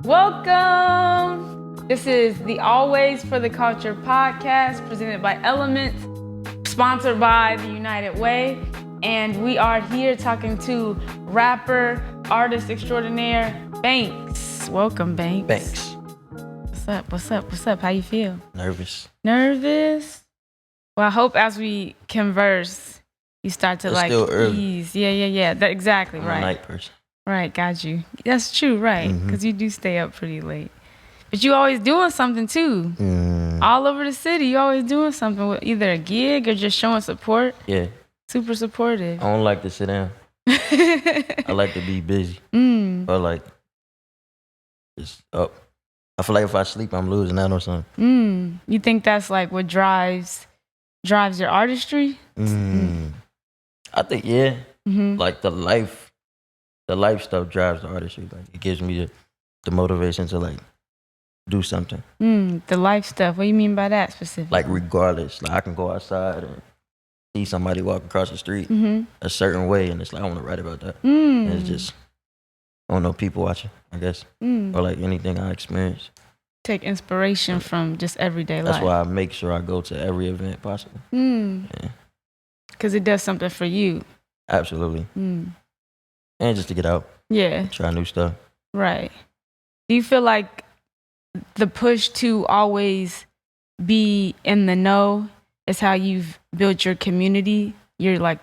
Welcome! This is the Always for the Culture podcast presented by Elements, sponsored by the United Way. And we are here talking to rapper, artist extraordinaire, Banks. Welcome, Banks. Banks. What's up? How you feel? Nervous. Nervous? Well, I hope as we converse, you start to Still early. ease. Yeah. Exactly, I'm right. a night person. Right, got you. That's true, right? Because you do stay up pretty late. But you always doing something too. All over the city, you always doing something with either a gig or just showing support. Yeah. Super supportive. I don't like to sit down. I like to be busy. Or like, just up. I feel like if I sleep, I'm losing out on something. You think that's like what drives your artistry? I think, yeah. Like the life stuff drives the artistry. Like it gives me the motivation to like do something. The life stuff. What do you mean by that specifically? Like regardless, like I can go outside and see somebody walk across the street a certain way, and it's like I want to write about that. And it's just I don't know, people watching, I guess, or like anything I experience. Take inspiration from just everyday life. That's why I make sure I go to every event possible. Because it does something for you. Absolutely. And just to get out. Yeah. Try new stuff. Right. Do you feel like the push to always be in the know is how you've built your community? Your like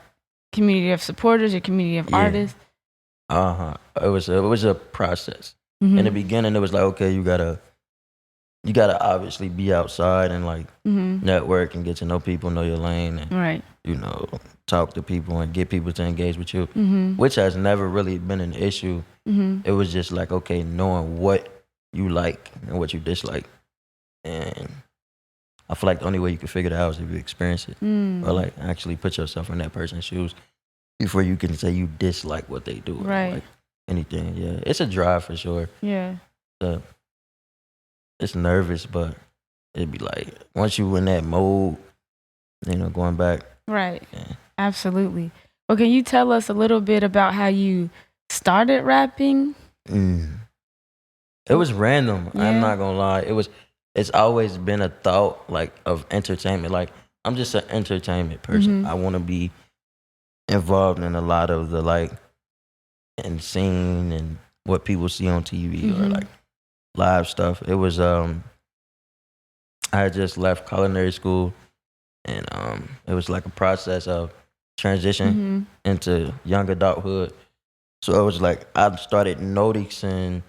community of supporters, your community of artists? It was a process. In the beginning, it was like, okay, you gotta obviously be outside and like network and get to know people, know your lane, and you know, talk to people and get people to engage with you, which has never really been an issue. It was just like, okay, knowing what you like and what you dislike, and I feel like the only way you can figure that out is if you experience it, or like actually put yourself in that person's shoes before you can say you dislike what they do, or like anything. Yeah, it's a drive for sure. Yeah. So, it's nervous, but it'd be like once you in that mode, you know, going back. Right. Yeah. Absolutely. Well, can you tell us a little bit about how you started rapping? It was random. Yeah. I'm not gonna lie. It's always been a thought like of entertainment. Like I'm just an entertainment person. I want to be involved in a lot of the like and scene and what people see on TV or like live stuff. It was I had just left culinary school, and it was like a process of transition into young adulthood. So it was like I started noticing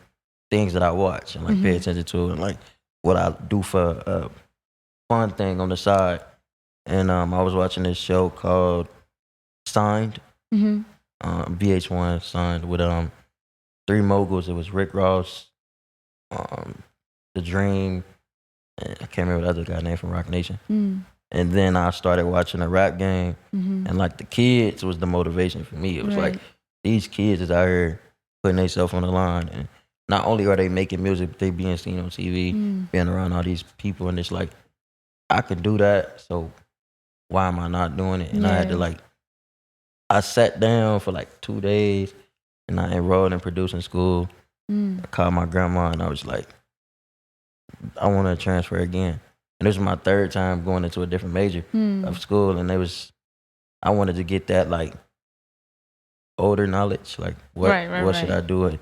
things that I watch and like pay attention to, and like what I do for a fun thing on the side. And I was watching this show called Signed, VH1 Signed, with three moguls. It was Rick Ross, The Dream, and I can't remember the other guy name from Rock Nation. And then I started watching the Rap Game, and like the kids was the motivation for me. It was like these kids is out here putting themselves on the line, and not only are they making music, but they being seen on TV, being around all these people, and it's like I could do that, so why am I not doing it? And I had to like, I sat down for like 2 days, and I enrolled in producing school. I called my grandma, and I was like, I want to transfer again. And this was my third time going into a different major of school, and I wanted to get that like older knowledge, like what should I do? And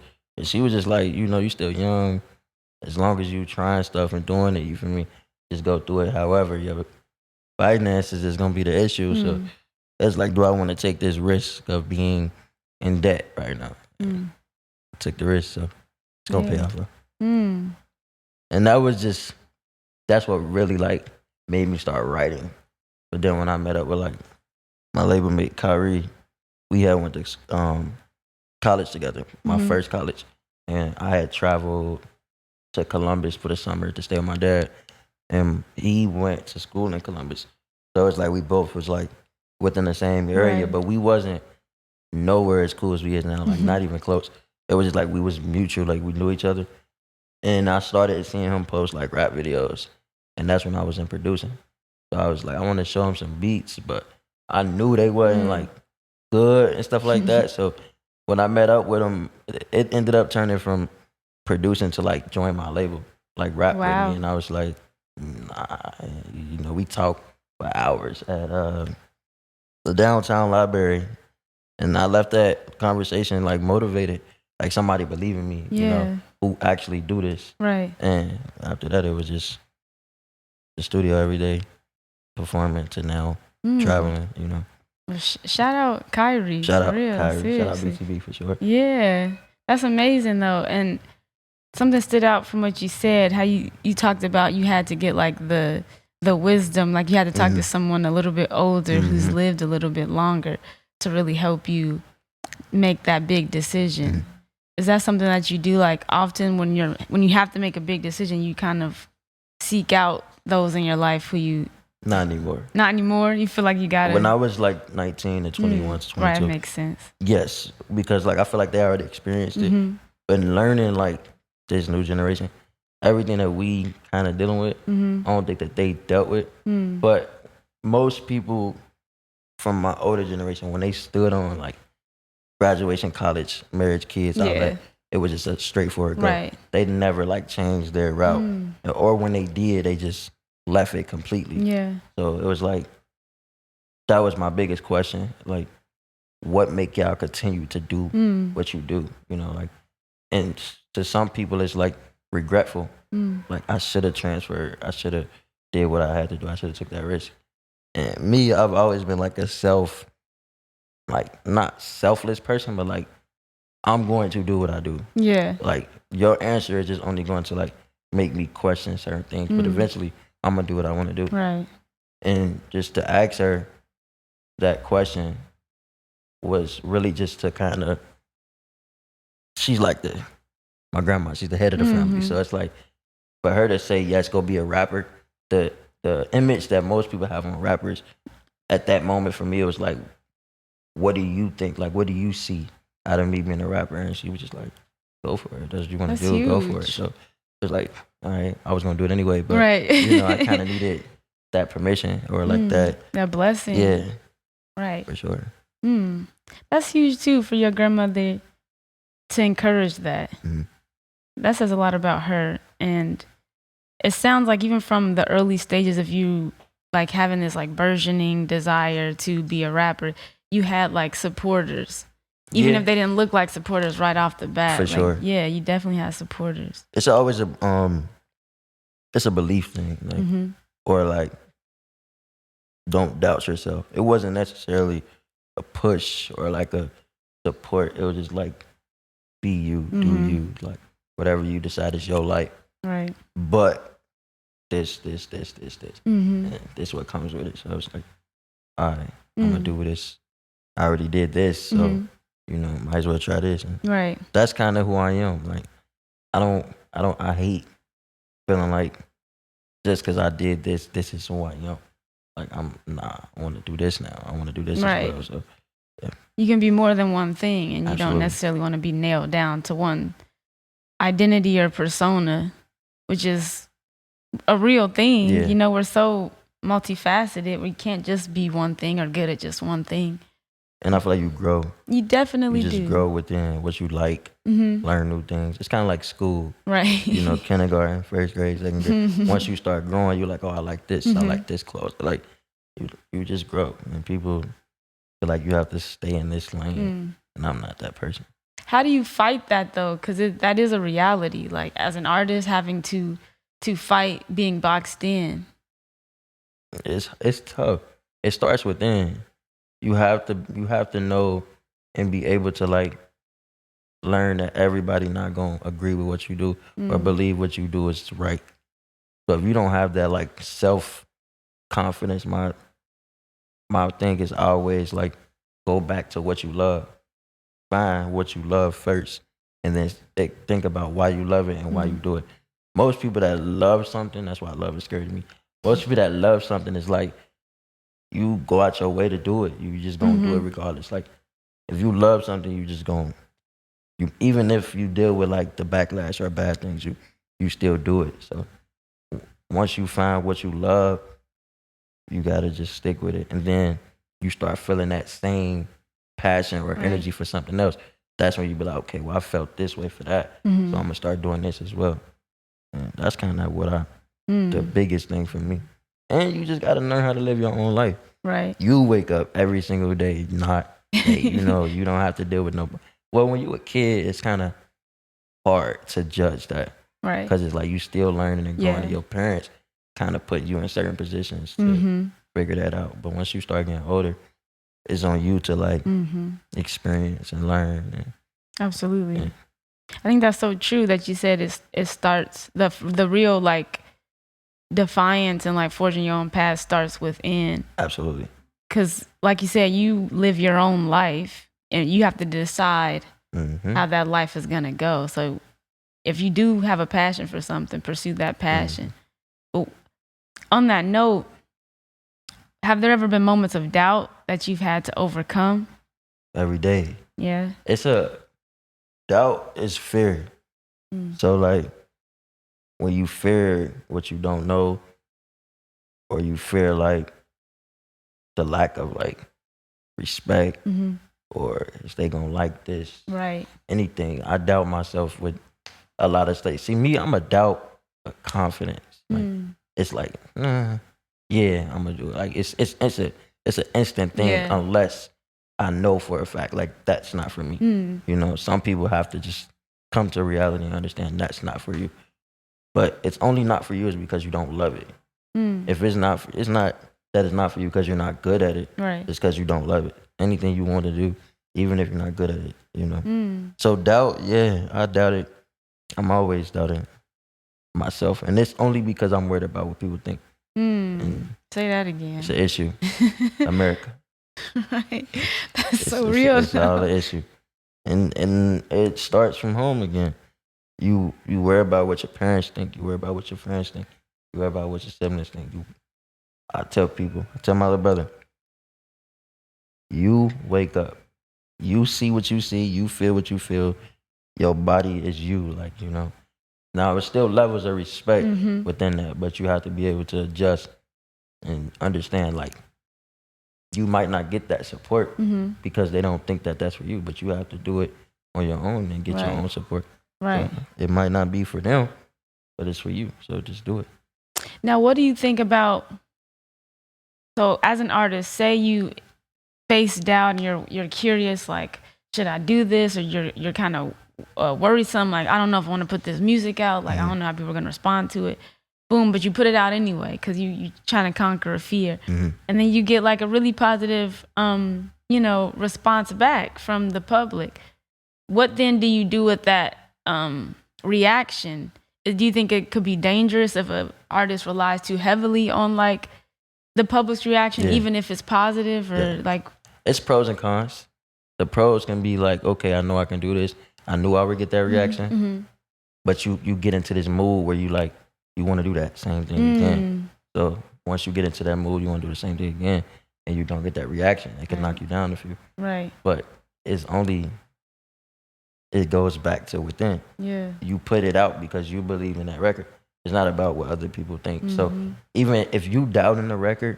she was just like, you know, you still young. As long as you trying stuff and doing it, you feel me? Just go through it. However, your finances is gonna be the issue. So it's like, do I want to take this risk of being in debt right now? I took the risk, so it's gonna pay off. And that's what really like made me start writing. But then when I met up with like my label mate Kyrie, we had went to college together, my first college, and I had traveled to Columbus for the summer to stay with my dad, and he went to school in Columbus. So it's like we both was like within the same area, but we wasn't nowhere as cool as we is now, like not even close. It was just like we was mutual, like we knew each other. And I started seeing him post like rap videos, and that's when I was in producing. So I was like, I want to show him some beats, but I knew they wasn't like good and stuff like that. So when I met up with him, it ended up turning from producing to like join my label, like rap with Wow. me, and I was like, nah, we talked for hours at the downtown library, and I left that conversation like motivated, like somebody believe in me, Yeah. who actually do this. Right. And after that, it was just the studio every day, performing to now traveling, Well, shout out Kyrie. Shout for out real, Kyrie, shout out seriously. BTB for sure. Yeah. That's amazing though. And something stood out from what you said, how you talked about you had to get like the wisdom, like you had to talk to someone a little bit older who's lived a little bit longer to really help you make that big decision. Is that something that you do like often when you have to make a big decision, you kind of seek out those in your life who you Not anymore. Not anymore? You feel like you got to... When I was like 19 to 21 to 22. Right, makes sense. Yes, because like I feel like they already experienced it. But learning like this new generation, everything that we kind of dealing with, I don't think that they dealt with. But most people from my older generation, when they stood on like graduation, college, marriage, kids, all that, it was just a straightforward go. Right. They never like changed their route. Or when they did, they just left it completely. Yeah. So it was like, that was my biggest question. Like, what make y'all continue to do what you do? Like, and to some people it's like regretful. Like, I should have transferred. I should have did what I had to do. I should have took that risk. And me, I've always been like a not selfless person, but like, I'm going to do what I do. Yeah. Like, your answer is just only going to like make me question certain things, but eventually I'm gonna do what I want to do. Right. And just to ask her that question was really just to kind of, she's like my grandma, she's the head of the family. So it's like, for her to say, yes, go be a rapper, the image that most people have on rappers at that moment for me, it was like, what do you think? Like, what do you see out of me being a rapper? And she was just like, go for it. That's what you want to do, huge. go for it. So it was like, all right, I was going to do it anyway, but right. I kind of needed that permission or like that blessing. Yeah. Right. For sure. That's huge too for your grandmother to encourage that. That says a lot about her. And it sounds like even from the early stages of you like having this like burgeoning desire to be a rapper, you had like supporters. Even if they didn't look like supporters right off the bat. For sure. Yeah, you definitely had supporters. It's always it's a belief thing. Like, or like, don't doubt yourself. It wasn't necessarily a push or like a support. It was just like, be you, do you, like whatever you decide is your life. Right. But this. And this what comes with it. So I was like, all right, I'm gonna do this. I already did this, so might as well try this. And right. that's kind of who I am. Like, I hate feeling like just because I did this is who I am. Like, I want to do this now. I want to do this as well. So, yeah. You can be more than one thing, and you don't necessarily want to be nailed down to one identity or persona, which is a real thing. Yeah. We're so multifaceted. We can't just be one thing or good at just one thing. And I feel like you grow. You definitely do. You just grow within what you like, learn new things. It's kind of like school. Right. Kindergarten, first grade, second grade. Once you start growing, you're like, oh, I like this. I like this clothes. Like, you just grow. And people feel like you have to stay in this lane. And I'm not that person. How do you fight that, though? Because that is a reality. Like, as an artist, having to fight being boxed in. It's tough. It starts within. You have to know and be able to like learn that everybody not gonna agree with what you do or believe what you do is right. So if you don't have that like self confidence, my thing is always like, go back to what you love. Find what you love first, and then think about why you love it and why you do it. Most people that love something, that's why love is scary to me. Most people that love something is like, you go out your way to do it. You just gonna do it regardless. Like, if you love something, you just gonna, even if you deal with like the backlash or bad things, you still do it. So once you find what you love, you gotta just stick with it. And then you start feeling that same passion or energy for something else. that's when you be like, okay, well, I felt this way for that, so I'm gonna start doing this as well. And that's kind of what the biggest thing for me. And you just gotta learn how to live your own life. Right. You wake up every single day, not you know, you don't have to deal with nobody. Well, when you a kid, it's kind of hard to judge that, right? Because it's like you still learning and growing. Yeah. Your parents kind of put you in certain positions to figure that out. But once you start getting older, it's on you to like experience and learn. And, absolutely. Yeah. I think that's so true that you said it starts the real like defiance and like forging your own path starts within. Absolutely. Because like you said, you live your own life and you have to decide how that life is gonna go. So if you do have a passion for something, pursue that passion. But on that note, have there ever been moments of doubt that you've had to overcome? Every day. Yeah. It's a doubt is fear. So like when you fear what you don't know, or you fear like the lack of like respect, or is they gonna like this? Right. Anything. I doubt myself with a lot of states. See me, I'm a doubt confidence. Like it's like, yeah, I'm gonna do it. Like it's an instant thing unless I know for a fact like that's not for me. You know, some people have to just come to reality and understand that's not for you. But it's only not for you is because you don't love it. If it's not that it's not for you because you're not good at it. Right. It's because you don't love it. Anything you want to do, even if you're not good at it, you know. So doubt, yeah, I doubt it. I'm always doubting myself, and it's only because I'm worried about what people think. Say that again. It's an issue. America. Right. That's so real. It's all an issue. And it starts from home again. You worry about what your parents think. You worry about what your friends think. You worry about what your siblings think. I tell my little brother, you wake up. You see what you see. You feel what you feel. Your body is you, like, you know. Now, there's still levels of respect within that, but you have to be able to adjust and understand, like, you might not get that support because they don't think that that's for you, but you have to do it on your own and get your own support. Right. So it might not be for them, but it's for you, so just do it. Now, what do you think about, so as an artist, say you face doubt and you're curious, like, should I do this? Or you're kind of worrisome, like, I don't know if I want to put this music out, like, I don't know how people are going to respond to it. Boom, but you put it out anyway because you trying to conquer a fear. And then you get like a really positive, response back from the public. What then do you do with that reaction? Do you think it could be dangerous if an artist relies too heavily on like the public's reaction, even if it's positive or like? It's pros and cons. The pros can be like, okay, I know I can do this. I knew I would get that reaction. But you get into this mood where you like, you want to do that same thing again. So once you get into that mood, you want to do the same thing again, and you don't get that reaction. It can knock you down if you. Right. But it goes back to within. Yeah. You put it out because you believe in that record. It's not about what other people think. So even if you doubt in the record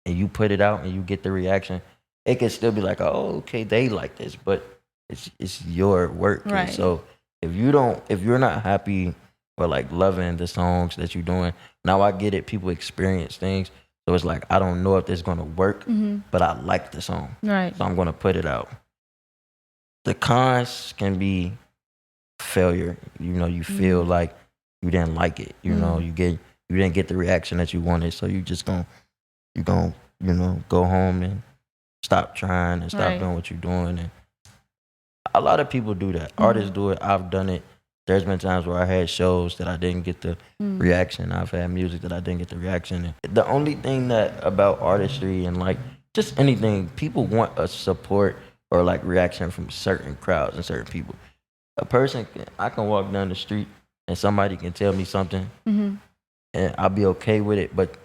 and you put it out and you get the reaction, it can still be like, oh, okay, they like this, but it's your work. Right. And so if you're not happy or like loving the songs that you're doing, now I get it. People experience things. So it's like, I don't know if this is going to work, but I like the song. Right. So I'm going to put it out. The cons can be failure. You know, you feel like you didn't like it. You know, you didn't get the reaction that you wanted. So you just go home and stop trying and stop doing what you're doing. And a lot of people do that. Artists do it. I've done it. There's been times where I had shows that I didn't get the reaction. I've had music that I didn't get the reaction. And the only thing that about artistry and like just anything, people want a support or like reaction from certain crowds and certain people. I can walk down the street and somebody can tell me something and I'll be okay with it, but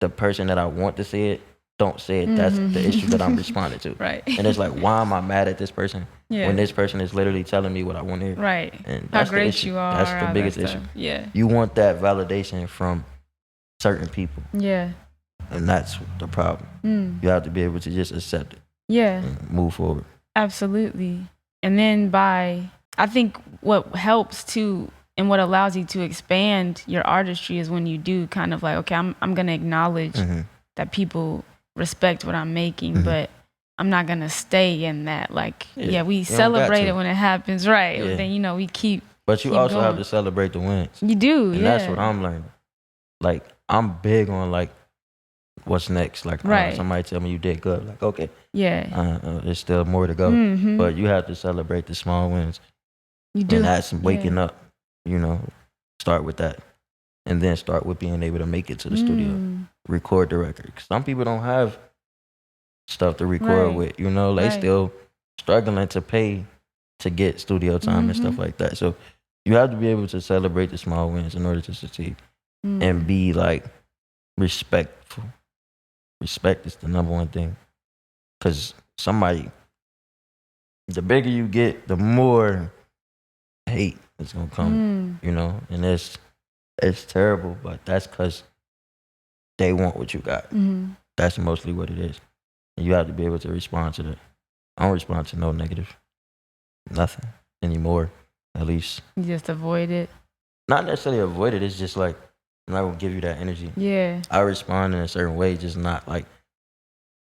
the person that I want to say it don't say it. That's the issue that I'm responding to. Right. And it's like, why am I mad at this person when this person is literally telling me what I want to hear? Right. And how that's great the issue. You are. That's the biggest issue. Yeah. You want that validation from certain people. Yeah. And that's the problem. You have to be able to just accept it. Yeah. And move forward. Absolutely. And then I think what helps to and what allows you to expand your artistry is when you do kind of like, okay, I'm gonna acknowledge that people respect what I'm making, but I'm not gonna stay in that. Like, we celebrate it when it happens, right? Yeah. Then we keep. But you also have to celebrate the wins. You do, and that's what I'm learning. Like, I'm big on like what's next. Like, somebody tell me you did good. Like, okay, there's still more to go. But you have to celebrate the small wins. You do. And that's waking up. Start with that, and then start with being able to make it to the studio, record the record. Some people don't have stuff to record with. They still struggling to pay to get studio time and stuff like that. So you have to be able to celebrate the small wins in order to succeed, and be like respectful. Respect is the number one thing, because the bigger you get, the more hate is gonna come. And it's terrible, but that's because they want what you got. That's mostly what it is. And you have to be able to respond to that. I don't respond to no negative, nothing anymore, at least. You just avoid it? Not necessarily avoid it, it's just like, I'm not gonna give you that energy. Yeah. I respond in a certain way, just not like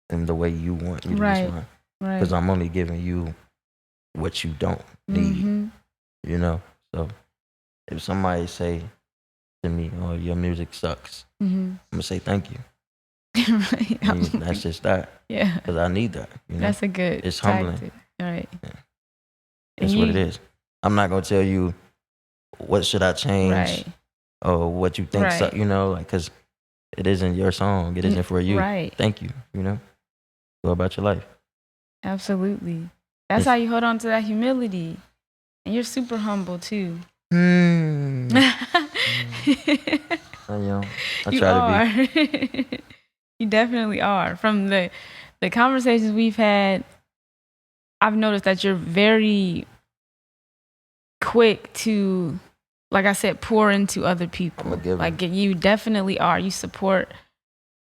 in the way you want me to respond. Right. Because I'm only giving you what you don't need. So if somebody say to me, "Oh, your music sucks," I'm gonna say thank you. That's just that. Yeah. Because I need that. That's a good. It's humbling. Tactic. Right. Yeah. That's what it is. I'm not gonna tell you what should I change or what you think. So, because it isn't your song. It isn't for you. Right. Thank you. Go about your life. Absolutely. That's how you hold on to that humility. And you're super humble too. I try to be. You definitely are. From the conversations we've had, I've noticed that you're very quick to, like I said, pour into other people. Like, you definitely are. You support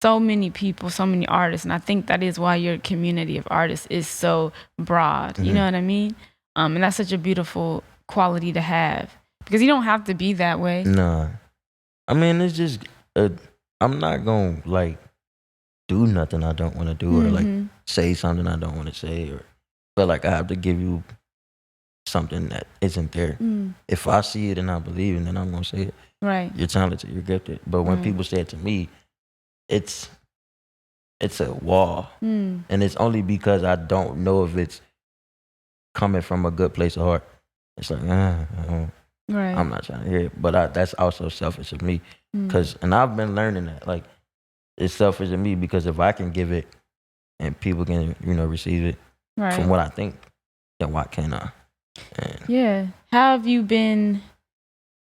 so many people, so many artists, and I think that is why your community of artists is so broad. You know what I mean? And that's such a beautiful quality to have, because you don't have to be that way. Nah, I mean, it's just I'm not gonna like do nothing I don't want to do, or like say something I don't want to say, or feel like I have to give you something that isn't there. If I see it and I believe it, then I'm gonna say it. Right. You're talented, you're gifted. But when people say it to me, it's a wall, and it's only because I don't know if it's coming from a good place of heart. It's like, I'm not trying to hear it. But that's also selfish of me, and I've been learning that, like, it's selfish of me, because if I can give it and people can receive it from what I think, then why can't I? Yeah. How have you been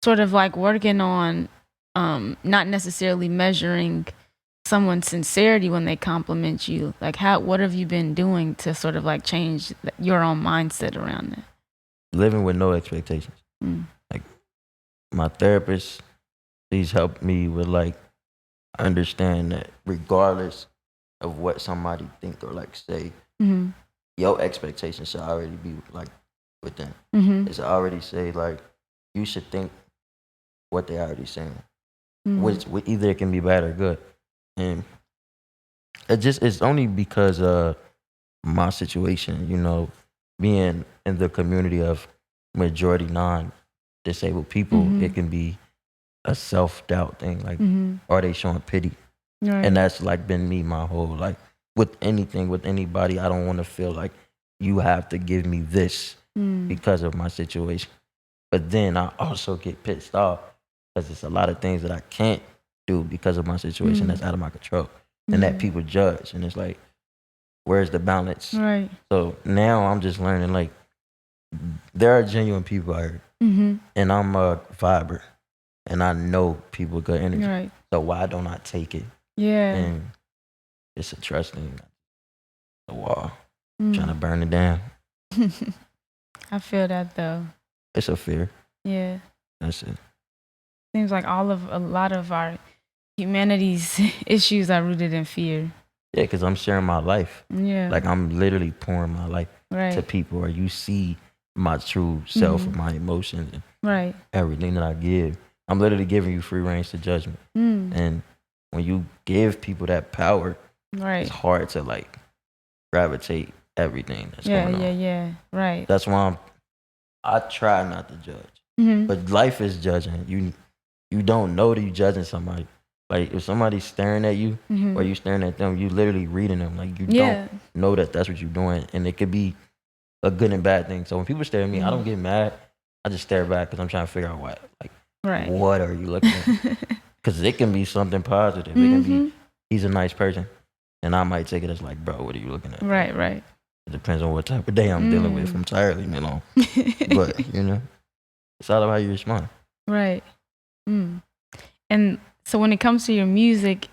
sort of like working on not necessarily measuring someone's sincerity when they compliment you? Like, what have you been doing to sort of like change your own mindset around that? Living with no expectations. Like, my therapist, she's helped me with like understand that regardless of what somebody think or like say, your expectations should already be like with them. It's already say like you should think what they already saying, which either it can be bad or good. And it's only because of my situation, being in the community of majority non-disabled people, it can be a self-doubt thing. Like, are they showing pity? And that's like been me my whole life. With anything, with anybody, I don't want to feel like you have to give me this because of my situation. But then I also get pissed off because it's a lot of things that I can't do because of my situation that's out of my control, and that people judge. And it's like, where's the balance? Right. So now I'm just learning, like, there are genuine people out here, and I'm a viber, and I know people with good energy. Right. So why don't I take it? Yeah. And it's a trust thing. The wall, trying to burn it down. I feel that though. It's a fear. Yeah. That's it. Seems like a lot of our humanity's issues are rooted in fear. Yeah, because I'm sharing my life. Yeah. Like, I'm literally pouring my life to people, or you see my true self, my emotions, and Right. everything that I give. I'm literally giving you free range to judgment. And when you give people that power, Right. it's hard to like gravitate everything that's going on. Yeah. Right. That's why I try not to judge. But life is judging. You don't know that you judging somebody. Like if somebody's staring at you or you staring at them, you literally reading them. Like you don't know that that's what you're doing, and it could be a good and bad thing. So when people stare at me, I don't get mad. I just stare back because I'm trying to figure out what are you looking at? Because it can be something positive. It can be he's a nice person, and I might take it as like, bro, what are you looking at? Right. It depends on what type of day I'm dealing with. I'm tired, leave me alone. But you know, it's all about how you respond. Right. And so when it comes to your music,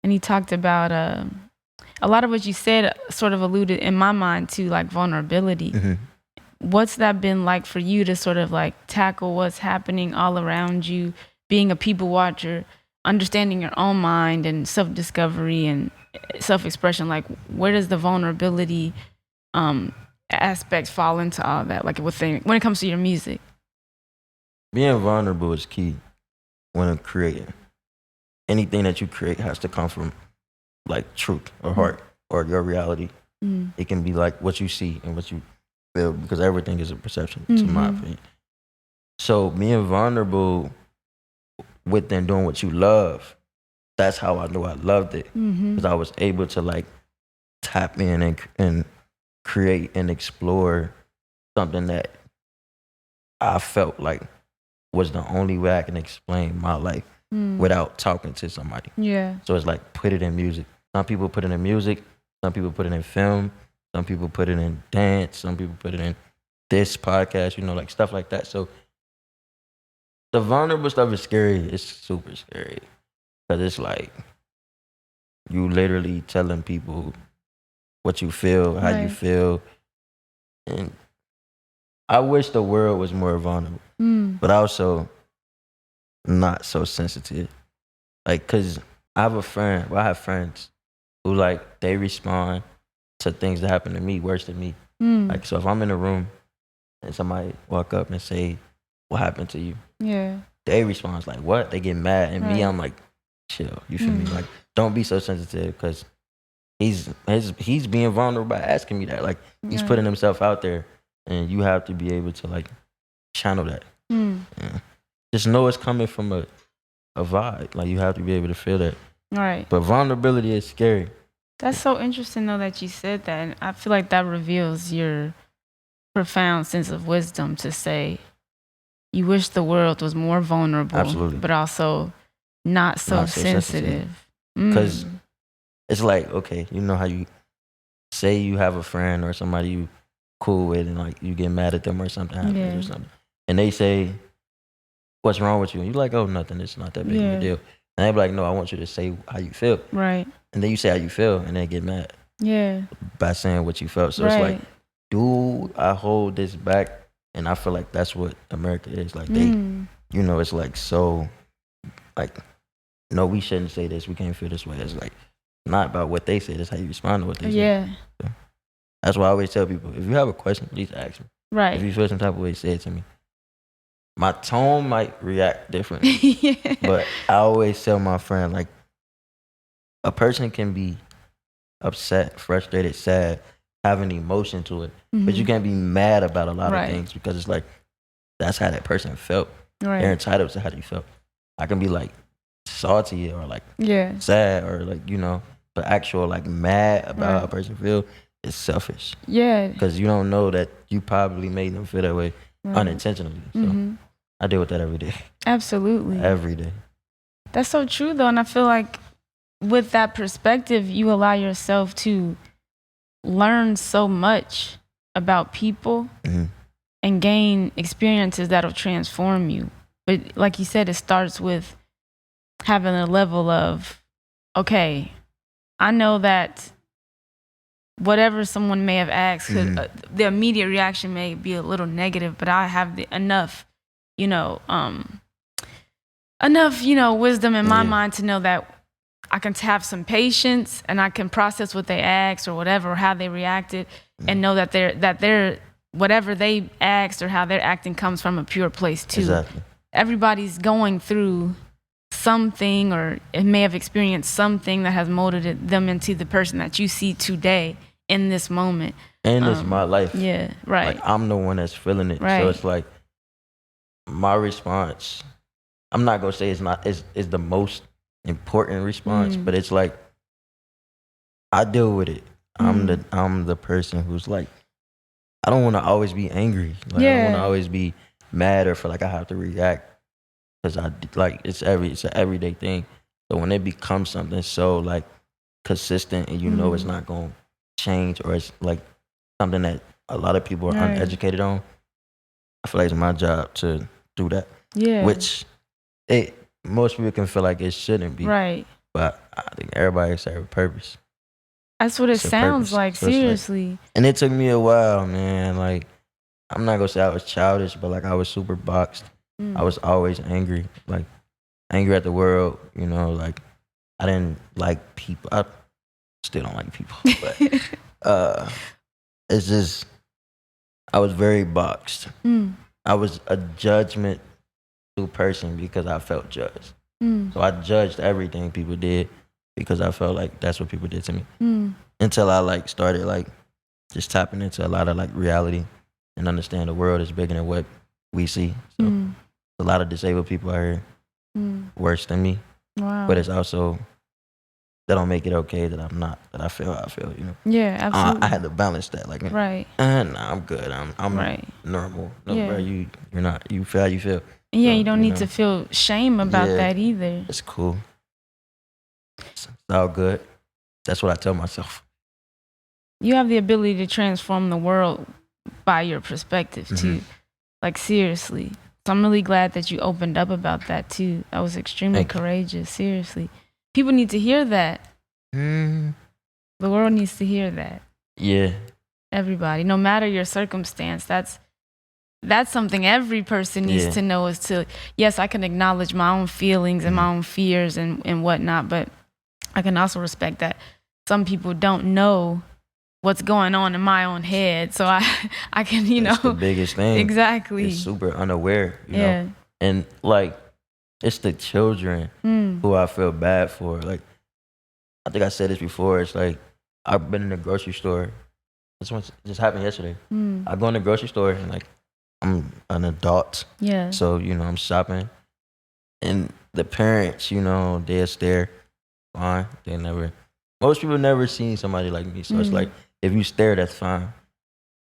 and you talked about a lot of what you said sort of alluded in my mind to like vulnerability. What's that been like for you to sort of like tackle what's happening all around you, being a people watcher, understanding your own mind and self-discovery and self-expression? Like where does the vulnerability aspect fall into all that? Like when it comes to your music? Being vulnerable is key when I'm creating. Anything that you create has to come from like truth or heart or your reality. It can be like what you see and what you feel, because everything is a perception, to my opinion. So being vulnerable within doing what you love, that's how I knew I loved it, because I was able to like tap in and create and explore something that I felt like was the only way I can explain my life without talking to somebody. Yeah. So it's like put it in music. Some people put it in music. Some people put it in film. Some people put it in dance. Some people put it in this podcast, you know, like stuff like that. So the vulnerable stuff is scary. It's super scary because it's like you literally telling people what you feel, how you feel. And I wish the world was more vulnerable, but also not so sensitive. Like, cause I have friends who like, they respond to things that happen to me worse than me. Like, so if I'm in a room and somebody walk up and say, what happened to you? Yeah. They respond like, what? They get mad. And me, I'm like, chill. You feel me? Like, don't be so sensitive, because he's being vulnerable by asking me that. Like, he's putting himself out there, and you have to be able to like channel that. Yeah. Just know it's coming from a vibe. Like, you have to be able to feel that. Right. But vulnerability is scary. That's so interesting though that you said that. And I feel like that reveals your profound sense of wisdom to say you wish the world was more vulnerable. Absolutely. But also not so sensitive. Because it's like, okay, you know how you say you have a friend or somebody you cool with, and like you get mad at them or something happens or something, and they say, what's wrong with you? And you're like, oh, nothing, it's not that big of a deal. And they be like, no, I want you to say how you feel. Right. And then you say how you feel, and they get mad. Yeah. By saying what you felt. So it's like, do I hold this back? And I feel like that's what America is. Like, they, you know, it's like, so, like, no, we shouldn't say this. We can't feel this way. It's like, not about what they say. It's how you respond to what they say. Yeah. So that's why I always tell people, if you have a question, please ask me. Right. If you feel some type of way, say it to me. My tone might react differently. But I always tell my friend, like, a person can be upset, frustrated, sad, have an emotion to it, but you can't be mad about a lot of things, because it's like, that's how that person felt. They're entitled to how they felt. I can be like salty or like sad or like, you know, but actual like mad about how a person feel is selfish. Yeah. Because you don't know that you probably made them feel that way unintentionally. So I deal with that every day. Absolutely. Every day. That's so true though. And I feel like with that perspective, you allow yourself to learn so much about people and gain experiences that'll transform you. But like you said, it starts with having a level of, okay, I know that whatever someone may have asked, the immediate reaction may be a little negative, but I have enough, wisdom in my mind to know that I can have some patience and I can process what they asked or whatever, or how they reacted, and know that whatever they asked or how they're acting comes from a pure place too. Exactly. Everybody's going through something, or it may have experienced something that has molded them into the person that you see today in this moment. And it's my life. Yeah, right. Like, I'm the one that's feeling it. Right. So it's like my response, I'm not gonna say it's the most important response, but it's like I deal with it. I'm the person who's like, I don't want to always be angry. Like, I don't want to always be mad or feel like I have to react, because it's an everyday thing. So when it becomes something so like consistent, and you know it's not gonna change, or it's like something that a lot of people are uneducated on, I feel like it's my job to do that. Yeah. Which most people can feel like it shouldn't be. Right. But I think everybody serves a purpose. That's what it sounds like, so seriously. Like, and it took me a while, man. Like, I'm not gonna say I was childish, but like I was super boxed. I was always angry, like angry at the world, you know, like I didn't like people. I still don't like people, but it's just, I was very boxed. I was a judgmental person because I felt judged. So I judged everything people did because I felt like that's what people did to me. Until I like started like just tapping into a lot of like reality and understand the world is bigger than what we see. So a lot of disabled people out here worse than me. Wow. But it's also, that don't make it okay that I'm not, that I feel how I feel, you know? Yeah, absolutely. I had to balance that. Like, right. Nah, I'm good. I'm right. Normal. No, bro, you're not. You feel how you feel. Yeah, so, you don't need to feel shame about that either. It's cool. It's all good. That's what I tell myself. You have the ability to transform the world by your perspective too. Like, seriously. So I'm really glad that you opened up about that too. That was extremely courageous, seriously. People need to hear that. The world needs to hear that. Yeah. Everybody, no matter your circumstance, that's something every person needs to know, is to, yes, I can acknowledge my own feelings and my own fears and whatnot, but I can also respect that some people don't know what's going on in my own head. So I can, you know. That's the biggest thing. Exactly. It's super unaware, you know. And like, it's the children who I feel bad for. Like, I think I said this before. It's like, I've been in the grocery store. This one just happened yesterday. I go in the grocery store and like, I'm an adult. Yeah. So, you know, I'm shopping. And the parents, you know, they'll stare. Fine. Most people never seen somebody like me. So it's like, if you stare, that's fine.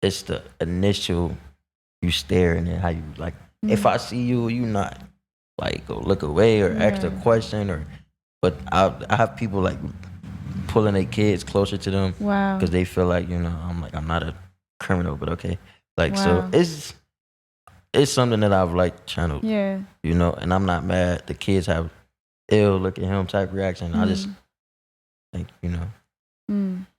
It's the initial, you stare, and then how you like, if I see you, you not like go look away or ask a question, but I have people like pulling their kids closer to them. Wow. Because they feel like, you know, I'm not a criminal, but okay. Like, so it's something that I've like channeled. Yeah. You know, and I'm not mad. The kids have ill look at him type reaction. I just think, you know,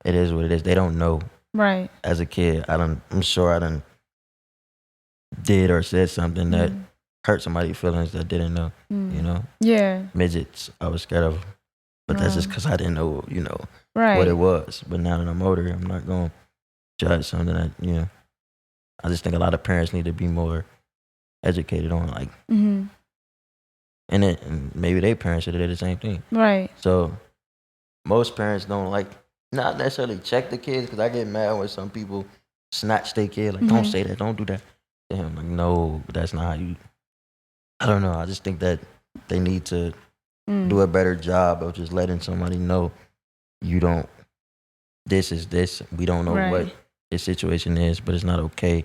it is what it is. They don't know. Right. As a kid, I'm sure I done did or said something that hurt somebody's feelings that didn't know, you know? Yeah. Midgets, I was scared of. But that's just because I didn't know, you know, what it was. But now that I'm older, I'm not going to judge something that, you know. I just think a lot of parents need to be more educated on, like, and maybe their parents should have did the same thing. Right. So most parents don't like, not necessarily check the kids, because I get mad when some people snatch their kid, like, don't say that, don't do that. And I'm like, no, that's not how you, I don't know. I just think that they need to do a better job of just letting somebody know you don't, this is this, we don't know what this situation is, but it's not okay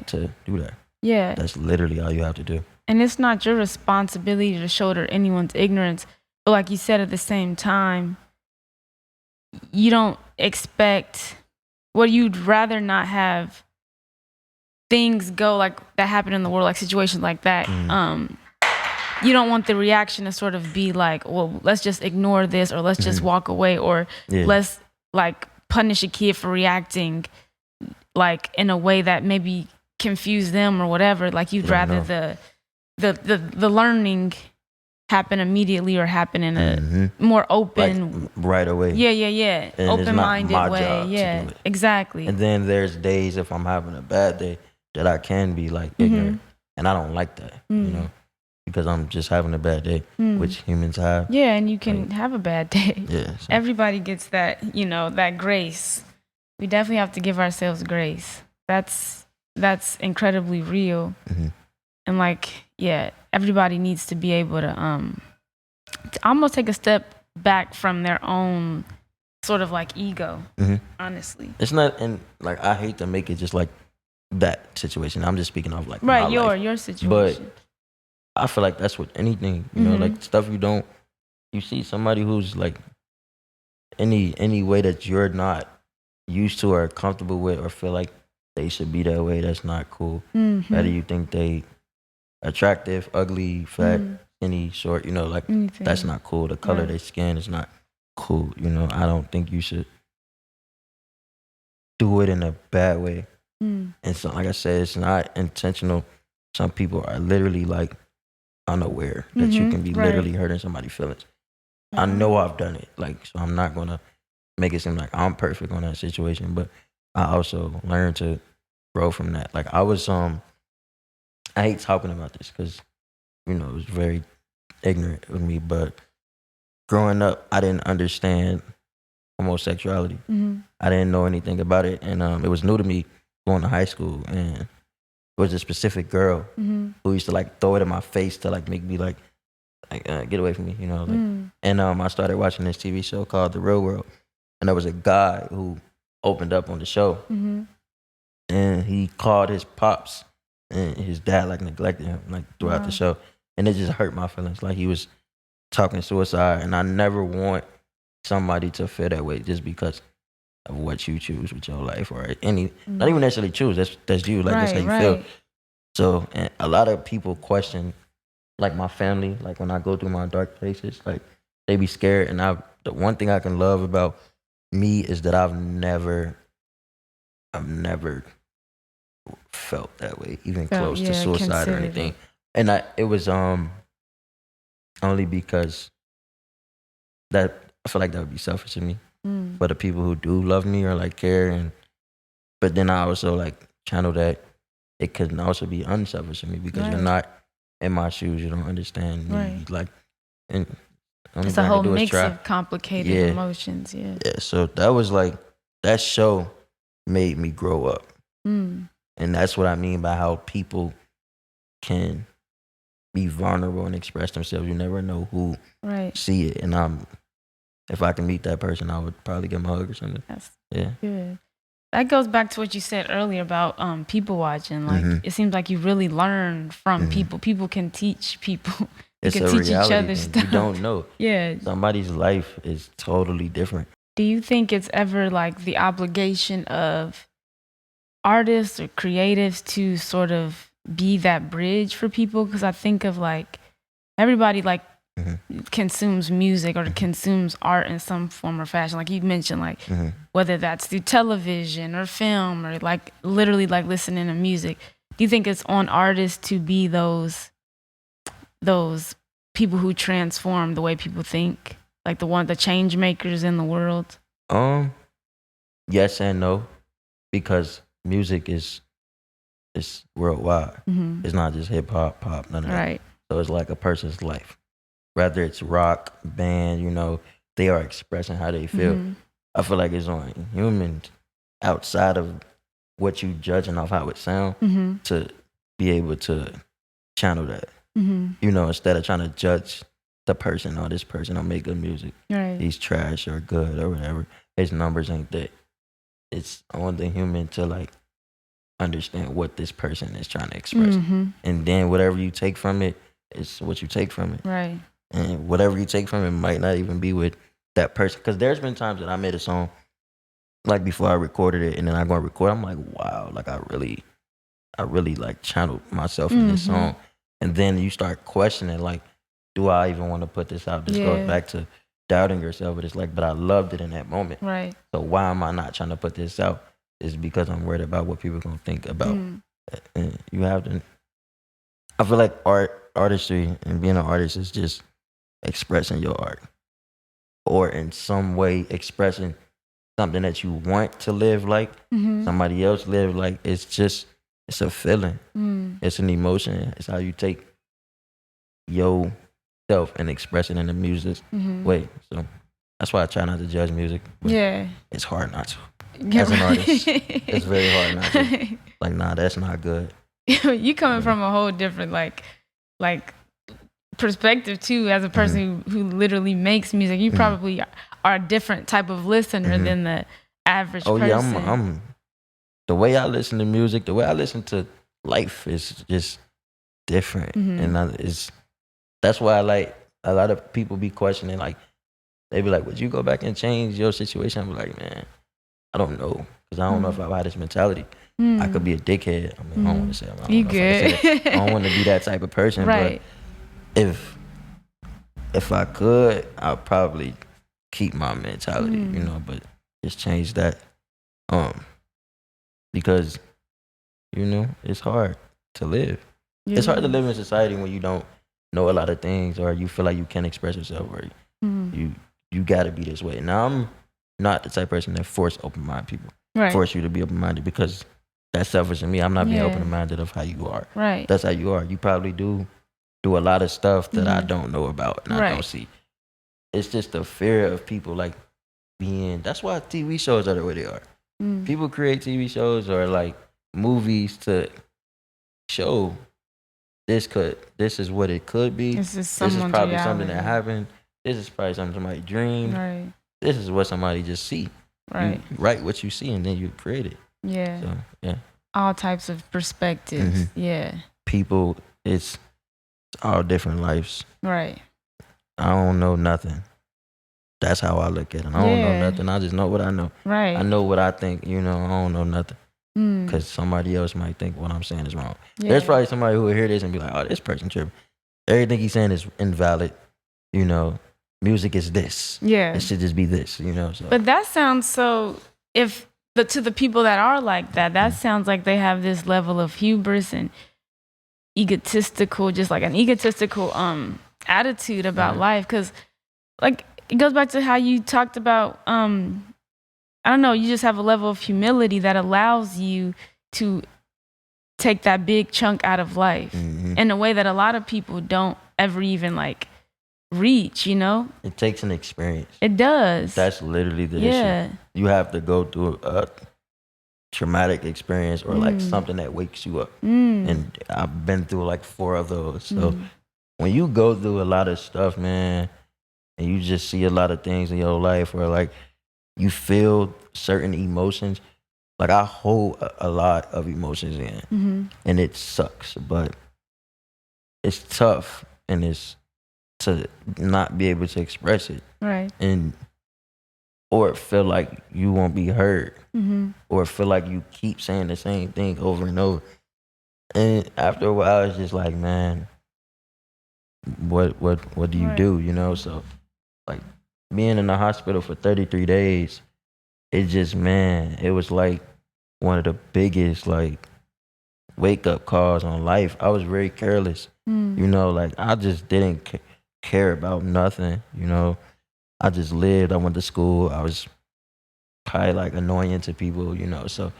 to do that. Yeah. That's literally all you have to do. And it's not your responsibility to shoulder anyone's ignorance. But like you said, at the same time, you don't expect, well, you'd rather not have things go like that happen in the world, like situations like that. You don't want the reaction to sort of be like, well, let's just ignore this, or let's just walk away, or let's like punish a kid for reacting like in a way that maybe confuse them or whatever. Like, you'd rather the learning happen immediately, or happen in a more open, like, right away. Yeah. Open-minded way. Yeah, exactly. And then there's days, if I'm having a bad day, that I can be like ignorant, and I don't like that, you know, because I'm just having a bad day, which humans have. Yeah, and you can have a bad day. Yeah, so. Everybody gets that, you know, that grace. We definitely have to give ourselves grace. That's incredibly real. And like, yeah, everybody needs to be able to almost take a step back from their own sort of like ego, honestly. It's not, and like I hate to make it just like that situation. I'm just speaking of like right, my life. your situation. But I feel like that's with anything, you know, like stuff you see somebody who's like any way that you're not used to or comfortable with or feel like they should be that way, that's not cool. Whether you think they attractive, ugly, fat, skinny, short, you know, like that's not cool. The color of their skin is not cool, you know. I don't think you should do it in a bad way. And so, like I said, it's not intentional. Some people are literally like unaware that you can be literally hurting somebody's feelings. I know I've done it, like, so I'm not gonna make it seem like I'm perfect on that situation, but I also learned to grow from that. Like I was, I hate talking about this because, you know, it was very ignorant of me, but growing up, I didn't understand homosexuality. I didn't know anything about it, and it was new to me going to high school, and there was a specific girl who used to like throw it in my face to like make me like get away from me, you know. Like, and I started watching this TV show called The Real World, and there was a guy who opened up on the show, and he called his pops, and his dad like neglected him like throughout the show, and it just hurt my feelings. Like he was talking suicide, and I never want somebody to feel that way just because of what you choose with your life, or any, not even necessarily choose. That's you. Like that's how you feel. So, and a lot of people question, like my family, like when I go through my dark places, like they be scared. And the one thing I can love about me is that I've never felt that way, even close to suicide or anything. And it was only because that I feel like that would be selfish of me. For the people who do love me or like care, but then I also like channel that it could also be unselfish of me because you're not in my shoes, you don't understand me. Like, and it's a whole mix of complicated emotions. Yeah. So that was like, that show made me grow up, and that's what I mean by how people can be vulnerable and express themselves. You never know who see it, and if I can meet that person, I would probably give them a hug or something. That's good. That goes back to what you said earlier about people watching. Like it seems like you really learn from people. People can teach people. You It's can a teach reality each other thing. stuff. You don't know. Yeah. Somebody's life is totally different. Do you think it's ever like the obligation of artists or creatives to sort of be that bridge for people? Because I think of like everybody like consumes music or consumes art in some form or fashion. Like you mentioned, like whether that's through television or film or like literally like listening to music. Do you think it's on artists to be those people who transform the way people think? Like the change makers in the world? Yes and no, because music is worldwide. It's not just hip hop, pop, none of that. So it's like a person's life. Whether it's rock, band, you know, they are expressing how they feel. I feel like it's on humans outside of what you judging off how it sound to be able to channel that. You know, instead of trying to judge the person, or this person don't make good music. He's trash or good or whatever. His numbers ain't that. It's on the human to like understand what this person is trying to express. And then whatever you take from it is what you take from it. And whatever you take from it might not even be with that person. Because there's been times that I made a song, like before I recorded it, and then I go and record, I'm like, wow, like I really like channeled myself in this song. And then you start questioning, like, do I even want to put this out? This goes back to doubting yourself, but it's like, but I loved it in that moment. So why am I not trying to put this out? It's because I'm worried about what people are going to think about. And you have to, I feel like artistry and being an artist is just expressing your art, or in some way expressing something that you want to live like somebody else live like. It's just it's a feeling. It's an emotion. It's how you take yourself and express it in the music way. So that's why I try not to judge music. Yeah. It's hard not to. As an artist, it's very hard not to. Like, nah, that's not good. You coming from a whole different like perspective too, as a person who literally makes music. You probably are a different type of listener than the average person. Yeah, I'm the way I listen to music, the way I listen to life is just different. And that's why I like a lot of people be questioning, like, they be like, would you go back and change your situation? I'm like, man, I don't know. Because I don't know if I had this mentality. I could be a dickhead. I mean, I don't want to say it. You good. I don't want to be that type of person. Right. But if I could, I'd probably keep my mentality, but just change that. Because, it's hard to live. Yeah. It's hard to live in society when you don't know a lot of things, or you feel like you can't express yourself, or you gotta be this way. Now, I'm not the type of person that force open-minded people. Right. Force you to be open-minded, because that's selfish in me. I'm not being open-minded of how you are. Right. That's how you are. You probably do a lot of stuff that I don't know about and I don't see. It's just the fear of people like being. That's why TV shows are the way they are. People create TV shows or like movies to show this is what it could be. This is probably something that happened. This is probably something somebody dreamed. Right. This is what somebody just see. Right. You write what you see and then you create it. Yeah. So, yeah. All types of perspectives. Yeah. People, it's all different lives. Right. I don't know nothing. That's how I look at it. I don't know nothing. I just know what I know. Right. I know what I think. I don't know nothing. Because somebody else might think what I'm saying is wrong. Yeah. There's probably somebody who will hear this and be like, oh, this person tripping. Everything he's saying is invalid. Music is this. Yeah. It should just be this, So. But that sounds so, to the people that are like that sounds like they have this level of hubris and egotistical attitude about life. Because, like, it goes back to how you talked about, I don't know, you just have a level of humility that allows you to take that big chunk out of life in a way that a lot of people don't ever even reach, It takes an experience. It does. That's literally the issue. You have to go through a traumatic experience or something that wakes you up. And I've been through 4 of those. So when you go through a lot of stuff, man, and you just see a lot of things in your life where you feel certain emotions, I hold a lot of emotions in, and it sucks, but it's tough, and it's to not be able to express it, right? Or feel like you won't be heard, or feel like you keep saying the same thing over and over, and after a while, it's just like, man, what do you do? So being in the hospital for 33 days, it just, man, it was one of the biggest wake up calls on life. I was very careless, I just didn't care about nothing, I just lived. I went to school. I was probably annoying to people, So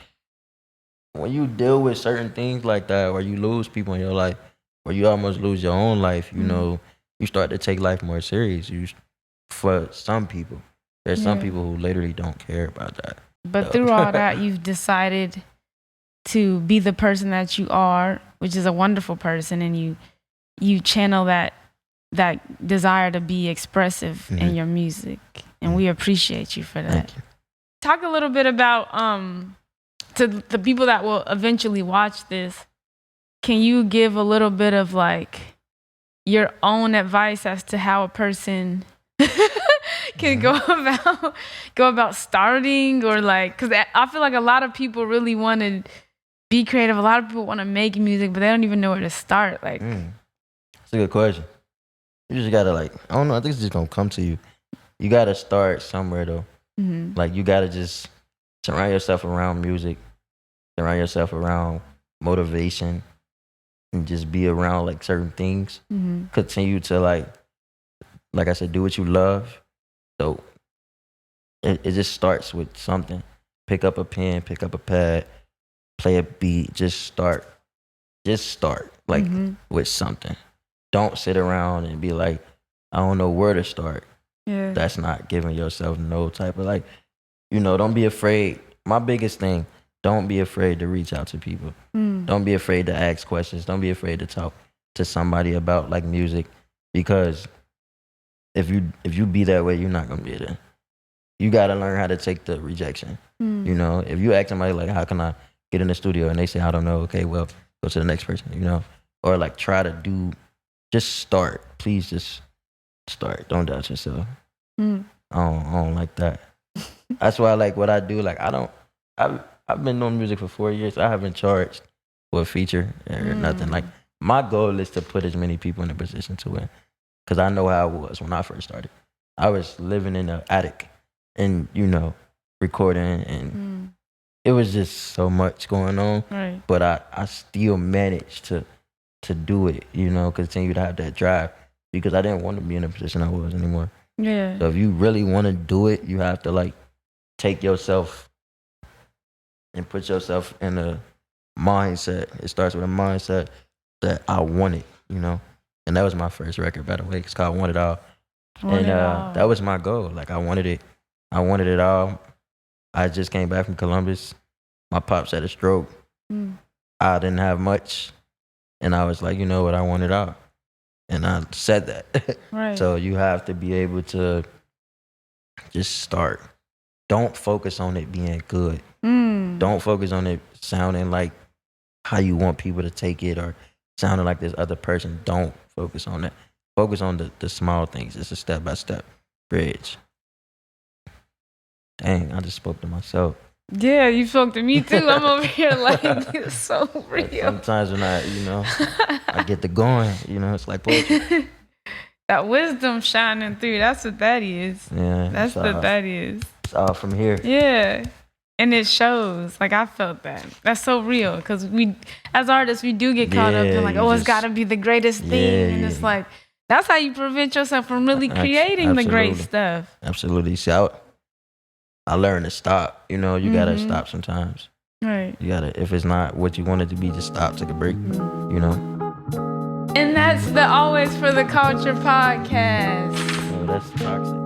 when you deal with certain things like that, or you lose people in your life, or you almost lose your own life, you start to take life more serious. For some people, there's some people who literally don't care about that. But through all that, you've decided to be the person that you are, which is a wonderful person, and you channel that desire to be expressive in your music, and we appreciate you for that. Thank you. Talk a little bit about to the people that will eventually watch this. Can you give a little bit of your own advice as to how a person can go about starting, or because I feel like a lot of people really want to be creative. A lot of people want to make music, but they don't even know where to start. That's a good question. You just gotta I don't know. I think it's just gonna come to you. You gotta start somewhere though. You gotta just surround yourself around music, surround yourself around motivation, and just be around certain things. Continue to like I said, do what you love. So it just starts with something. Pick up a pen, pick up a pad, play a beat, just start like with something. Don't sit around and be like, I don't know where to start. Yeah. That's not giving yourself no type of like, don't be afraid. My biggest thing, don't be afraid to reach out to people. Don't be afraid to ask questions. Don't be afraid to talk to somebody about like music, because if you be that way, you're not gonna be there. You gotta learn how to take the rejection. If you ask somebody like, how can I get in the studio, and they say, I don't know, okay, well, go to the next person, or like try to just start. Please just start. Don't doubt yourself. I don't like that. That's why I like what I do. Like I've been doing music for 4 years. I haven't charged for a feature or nothing. Like my goal is to put as many people in a position to win, because I know how it was when I first started. I was living in an attic and recording, and it was just so much going on. Right. But I still managed to do it. Continue to have that drive, because I didn't want to be in the position I was anymore. Yeah. So if you really want to do it, you have to like take yourself and put yourself in a mindset. It starts with a mindset that I want it, And that was my first record, by the way. It's called Want It All. That was my goal. Like I wanted it. I wanted it all. I just came back from Columbus. My pops had a stroke. I didn't have much. And I was like, you know what? I want it all. And I said that. Right. So you have to be able to just start. Don't focus on it being good. Don't focus on it sounding like how you want people to take it, or sounding like this other person. Don't focus on that. Focus on the small things. It's a step-by-step bridge. Dang, I just spoke to myself. Yeah, you spoke to me too. I'm over here like, it's so real. Like sometimes when I get to going, it's like poetry. That wisdom shining through. That's what that is. Yeah. That's what that is. It's all from here. Yeah. And it shows. Like, I felt that. That's so real. Because we, as artists, we do get caught up in like, it's got to be the greatest thing. And it's like, that's how you prevent yourself from really creating the great stuff. Absolutely. See, I learned to stop. You got to stop sometimes. Right. You got to, if it's not what you want it to be, just stop, take a break, And that's the Always for the Culture podcast. Oh, that's toxic.